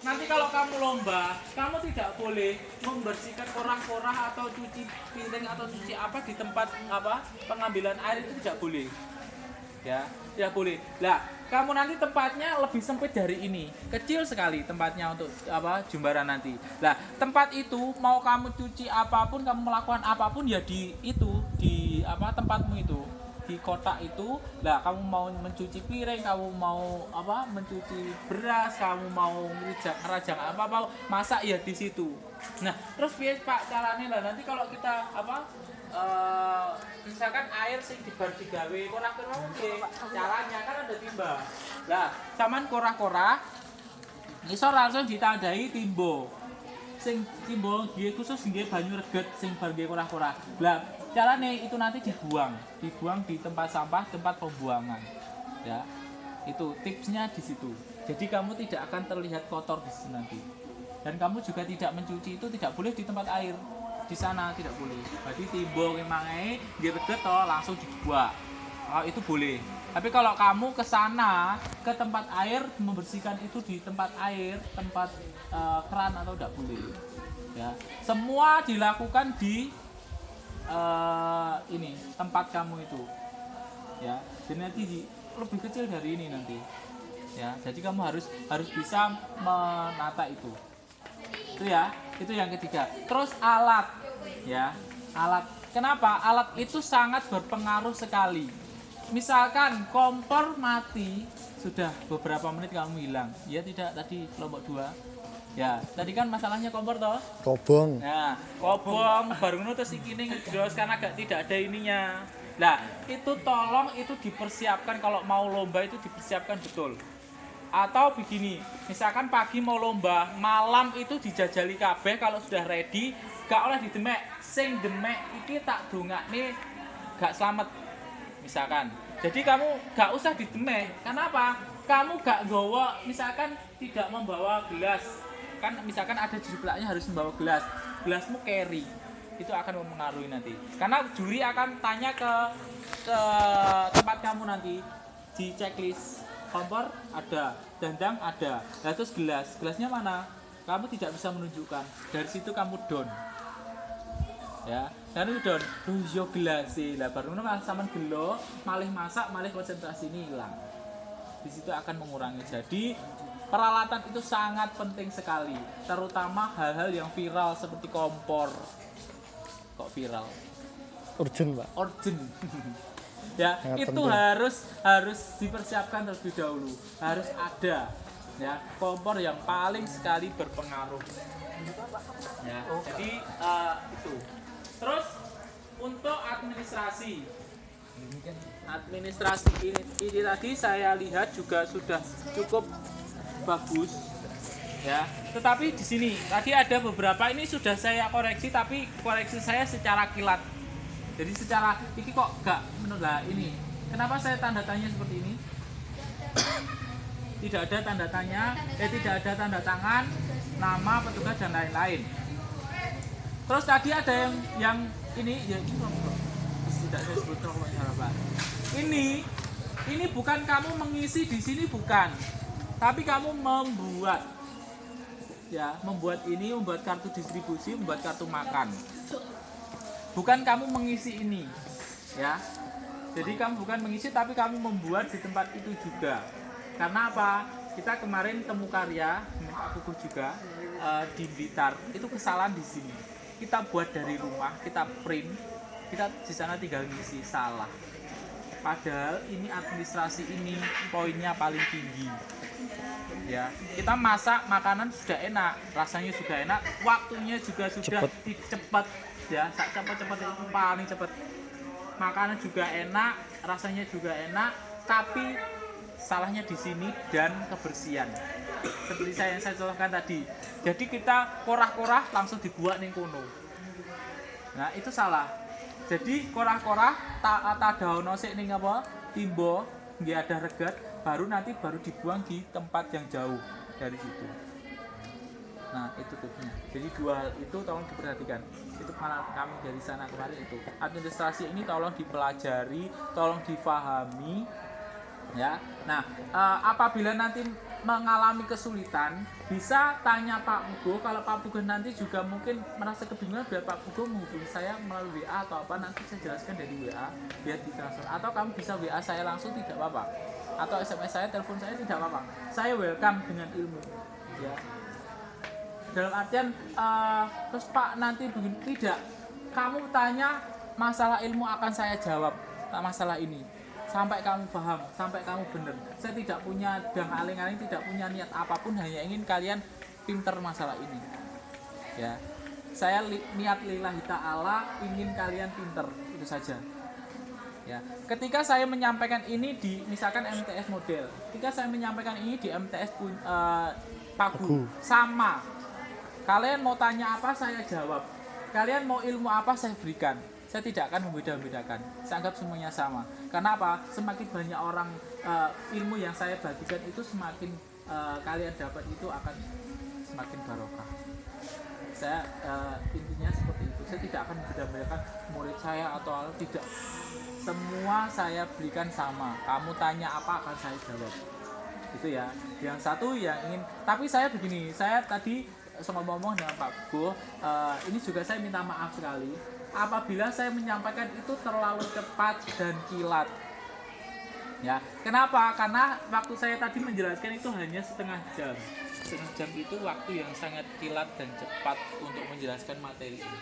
Nanti kalau kamu lomba, kamu tidak boleh membersihkan korah-korah atau cuci piring atau cuci apa di tempat apa pengambilan air itu tidak boleh. Ya, tidak boleh. Lah, kamu nanti tempatnya lebih sempit dari ini, kecil sekali tempatnya untuk apa Jumbaran nanti. Lah, tempat itu mau kamu cuci apapun, kamu melakukan apapun ya di itu, di apa tempatmu itu, di kotak itu. Lah, kamu mau mencuci piring, kamu mau apa mencuci beras, kamu mau ngerajang apa apa masak ya di situ. Nah, terus biar Pak caranya lah nanti kalau kita apa misalkan air sing dibar digawe korah-korah oke caranya kan ada timba lah saman korah-korah iso langsung ditandai timbo sing timbo nggih khusus nggih banyu reget sing bar nggih korah-korah lah carane itu nanti dibuang di tempat sampah tempat pembuangan ya itu tipsnya di situ jadi kamu tidak akan terlihat kotor di situ nanti dan kamu juga tidak mencuci itu tidak boleh di tempat air di sana tidak boleh. Berarti timbul emange nggih reget to langsung dibuang. Oh, itu boleh. Tapi kalau kamu ke sana ke tempat air membersihkan itu di tempat air, tempat keran atau tidak boleh. Ya. Semua dilakukan di ini tempat kamu itu. Ya. Dan nanti lebih kecil dari ini nanti. Ya. Jadi kamu harus bisa menata itu. Itu ya, itu yang ketiga. Terus alat ya, alat. Kenapa? Alat itu sangat berpengaruh sekali. Misalkan kompor mati sudah beberapa menit kamu hilang. Ya tidak tadi kelompok 2. Ya, tadi kan masalahnya kompor toh? Kobong. Nah, kobong baru ngono terus iki ning ngedros karena tidak ada ininya. Nah, itu tolong itu dipersiapkan kalau mau lomba itu dipersiapkan betul. Atau begini, misalkan pagi mau lomba, malam itu dijajali kabeh kalau sudah ready, gak oleh didemek. Sing demek iki tak dongakne gak selamat. Misalkan. Jadi kamu gak usah didemek. Kenapa? Kamu gak nggawa, misalkan tidak membawa gelas. Kan misalkan ada di sebelahnya harus membawa gelas. Gelasmu carry. Itu akan mempengaruhi nanti. Karena juri akan tanya ke tempat kamu nanti di checklist. Kompor ada, dandang ada, nah terus gelasnya mana? Kamu tidak bisa menunjukkan. Dari situ kamu down, ya. Dan down, yo gelas sih. Lah baru nggak saman gelo, malih masak, malih konsentrasi ini hilang. Di situ akan mengurangi. Jadi peralatan itu sangat penting sekali, terutama hal-hal yang viral seperti kompor. Kok viral? Urgent, Pak. Urgent. Ya sangat itu penting. harus dipersiapkan terlebih dahulu harus ada ya kompor yang paling sekali berpengaruh ya jadi itu terus untuk administrasi ini tadi saya lihat juga sudah cukup bagus ya tetapi di sini tadi ada beberapa ini sudah saya koreksi tapi koreksi saya secara kilat. Jadi secara ini kok gak menurut ini. Kenapa saya tanda tanya seperti ini? Tidak ada tanda tanya, tidak ada tanda tangan, nama petugas dan lain-lain. Terus tadi ada yang ini ya tidak saya sebut Pak. Ini bukan kamu mengisi di sini bukan. Tapi kamu membuat membuat kartu distribusi, membuat kartu makan. Bukan kamu mengisi ini ya jadi kamu bukan mengisi tapi kamu membuat di tempat itu juga karena apa kita kemarin temu karya Pak Kukuh juga di Blitar itu kesalahan di sini kita buat dari rumah kita print kita di sana tinggal ngisi salah padahal ini administrasi ini poinnya paling tinggi ya kita masak makanan sudah enak rasanya sudah enak waktunya juga sudah cepat ya cepat itu paling cepat makanan juga enak rasanya juga enak tapi salahnya di sini dan kebersihan seperti yang saya contohkan tadi jadi kita korah-korah langsung dibuat ning kono nah itu salah jadi korah-korah tak daun sik ning apa timbo nggih ada reget baru dibuang di tempat yang jauh dari situ. Nah itu tipsnya. Jadi 2 itu tolong diperhatikan. Itu malah kami dari sana kemarin itu. Administrasi ini tolong dipelajari, tolong difahami, ya. Nah apabila nanti mengalami kesulitan, bisa tanya Pak Pugo. Kalau Pak Pugo nanti juga mungkin merasa kebingungan, biar Pak Pugo menghubungi saya melalui WA atau apa, nanti saya jelaskan dari WA biar ditransfer. Atau kamu bisa WA saya langsung, tidak apa-apa. Atau SMS saya, telepon saya, tidak apa-apa. Saya welcome dengan ilmu. Ya. Dalam artian terus Pak nanti begini, tidak. Kamu tanya masalah ilmu akan saya jawab masalah ini. Sampai kamu paham, sampai kamu benar. Saya tidak punya dang aling-aling, tidak punya niat apapun, hanya ingin kalian pinter masalah ini. Ya, saya niat lillahi ta'ala ingin kalian pinter, itu saja. Ya, ketika saya menyampaikan ini di misalkan MTS model, ketika saya menyampaikan ini di MTS Pagu, sama. Kalian mau tanya apa saya jawab. Kalian mau ilmu apa saya berikan. Saya tidak akan membeda-bedakan. Saya anggap semuanya sama. Karena apa? Semakin banyak orang ilmu yang saya bagikan itu semakin kalian dapat itu akan semakin barokah. Saya intinya seperti itu. Saya tidak akan membeda-bedakan murid saya atau tidak. Semua saya berikan sama. Kamu tanya apa akan saya jawab. Itu ya. Yang satu yang ingin. Tapi saya begini. Saya tadi ngomong dengan Pak Pugo. Ini juga saya minta maaf sekali. Apabila saya menyampaikan itu terlalu cepat dan kilat, ya. Kenapa? Karena waktu saya tadi menjelaskan itu hanya setengah jam. Setengah jam itu waktu yang sangat kilat dan cepat untuk menjelaskan materi ini.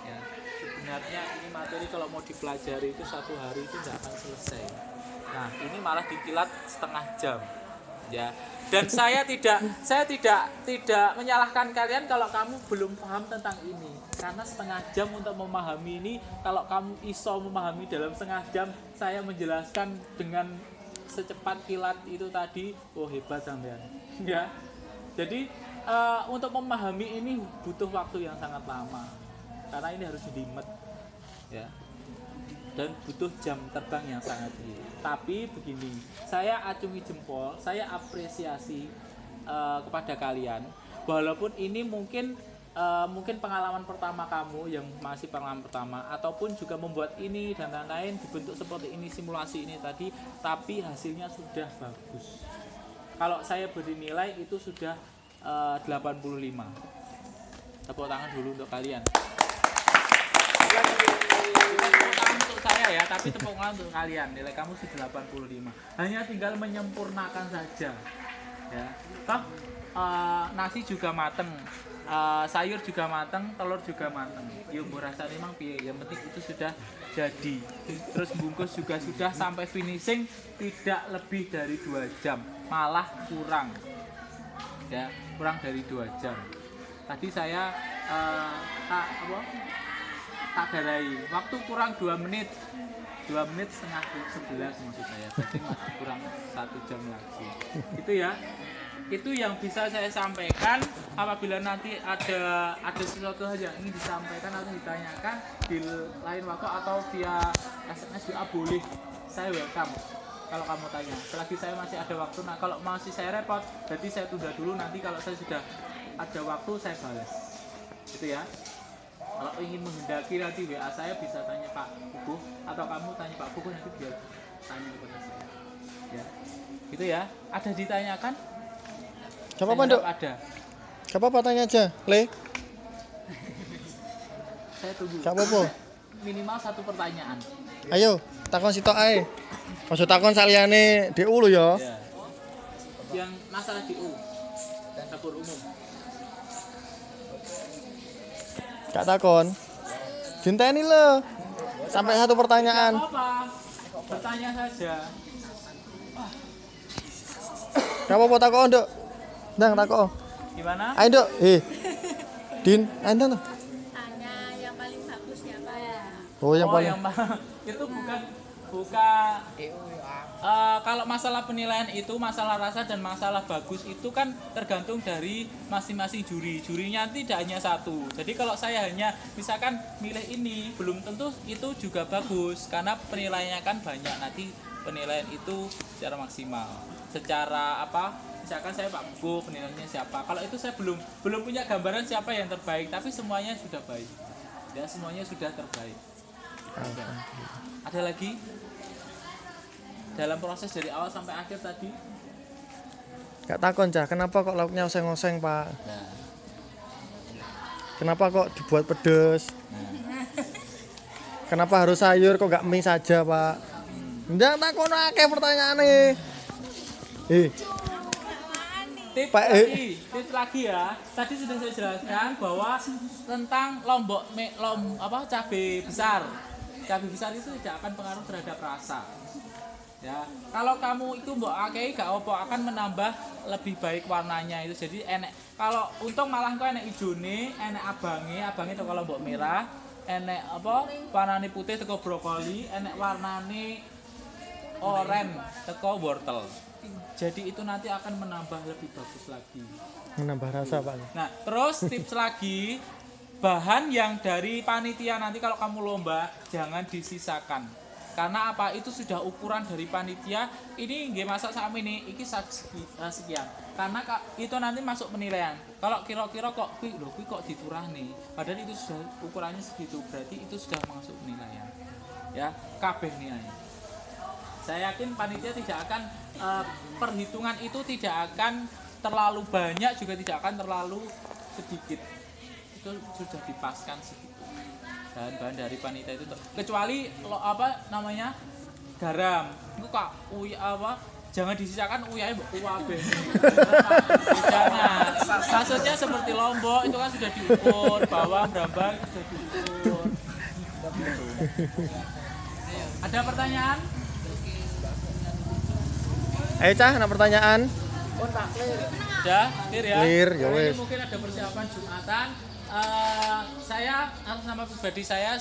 Ya. Sebenarnya ini materi kalau mau dipelajari itu 1 hari itu tidak akan selesai. Nah, ini malah dikilat setengah jam. Ya, dan saya tidak menyalahkan kalian kalau kamu belum paham tentang ini, karena setengah jam untuk memahami ini, kalau kamu iso memahami dalam setengah jam, saya menjelaskan dengan secepat kilat itu tadi, oh hebat sampean. Ya, jadi untuk memahami ini butuh waktu yang sangat lama, karena ini harus jelimet, ya. Dan butuh jam terbang yang sangat tinggi. Tapi begini, saya acungi jempol, saya apresiasi kepada kalian. Walaupun ini mungkin pengalaman pertama kamu yang masih pengalaman pertama, ataupun juga membuat ini dan lain-lain dibentuk seperti ini, simulasi ini tadi, tapi hasilnya sudah bagus. Kalau saya beri nilai itu sudah 85. Tepuk tangan dulu untuk kalian. Untuk saya ya, tapi tepuk tangan untuk kalian. Nilai kamu sudah 85. Hanya tinggal menyempurnakan saja. Ya. Toh nasi juga mateng, sayur juga mateng, telur juga mateng. Yuk rasa memang piye, yang penting itu sudah jadi. Terus bungkus juga sudah sampai finishing tidak lebih dari 2 jam, malah kurang. Ya, kurang dari 2 jam. Tadi saya tak darai waktu kurang 2 menit 2 menit setengah 11 maksud saya, jadi masih kurang 1 jam lagi. Itu ya, itu yang bisa saya sampaikan. Apabila nanti ada sesuatu saja yang ingin disampaikan atau ditanyakan di lain waktu atau via SMS WA boleh, saya welcome. Kalau kamu tanya, selagi saya masih ada waktu. Nah kalau masih saya repot, berarti saya tunda dulu, nanti kalau saya sudah ada waktu saya balas. Gitu ya. Kalau ingin menghendaki nanti WA saya bisa tanya Pak Pugo, atau kamu tanya Pak Pugo, nanti biar tanya kepada saya. Ya. Gitu ya. Ada ditanyakan? Gak apa-apa, Dok. Ada. Gak apa-apa, tanya aja, Le. Saya tunggu. Gak apa-apa. Minimal 1 pertanyaan. Ayo, takon sitok ae. Maksud takon saliyane DU lho ya. Ya. Yang masalah DU dan dapur umum. Gak takon. Dinteni lho. Sampai 1 pertanyaan. Tidak apa-apa. Bertanya saja. Gak apa-apa takon, Dok. Ndang takon. Gimana? Ayo, Dok. Din, ayo Ndang. Tanya yang paling bagus siapa ya? Oh, yang paling. Itu bukan kalau masalah penilaian itu, masalah rasa dan masalah bagus itu kan tergantung dari masing-masing juri. Jurinya tidak hanya satu. Jadi kalau saya hanya misalkan milih ini, belum tentu itu juga bagus, karena penilaiannya kan banyak. Nanti penilaian itu secara maksimal. Secara apa? Misalkan saya Pak Pugo, penilaiannya siapa? Kalau itu saya belum punya gambaran siapa yang terbaik, tapi semuanya sudah baik. Ya, semuanya sudah terbaik. Ada lagi? Dalam proses dari awal sampai akhir tadi? Gak takon Cah, kenapa kok lauknya oseng-oseng Pak? Nah, Kenapa kok dibuat pedes? nah. Kenapa harus sayur kok gak mie saja Pak? Ndang takon akeh pertanyaane. Tips lagi ya. Tadi sudah saya jelaskan bahwa tentang cabai besar. Cabai besar itu tidak akan pengaruh terhadap rasa. Ya, kalau kamu itu mbok akei gak opo akan menambah lebih baik warnanya itu. Jadi enek kalau untung malah kok enek ijone, enek abange teko lombok merah, enek warnane putih teko brokoli, enek warnane oranye teko wortel. Jadi itu nanti akan menambah lebih bagus lagi. Menambah rasa Pak. Nah, terus tips lagi, bahan yang dari panitia nanti kalau kamu lomba jangan disisakan. Karena apa? Itu sudah ukuran dari panitia. Ini nggih masak sami ini, iki sekian. Karena itu nanti masuk penilaian. Kalau kira-kira kok kuwi kok diturahne, padahal itu sudah ukurannya segitu, berarti itu sudah masuk penilaian. Ya, kabeh nilai. Saya yakin panitia tidak akan perhitungan itu tidak akan terlalu banyak juga tidak akan terlalu sedikit. Itu sudah dipaskan segitu. Bahan-bahan dari panitia itu kecuali garam. Itu kok jangan disisakan uyahe mbok uwabe. Jangan. Maksudnya seperti lombok itu kan sudah diukur, bawang, brambang sudah diukur. Ada pertanyaan? Ayo Cah, ada pertanyaan? Udah, clear ya? Clear, ya Hari ini wes. mungkin ada persiapan Jumatan. Saya atas nama pribadi saya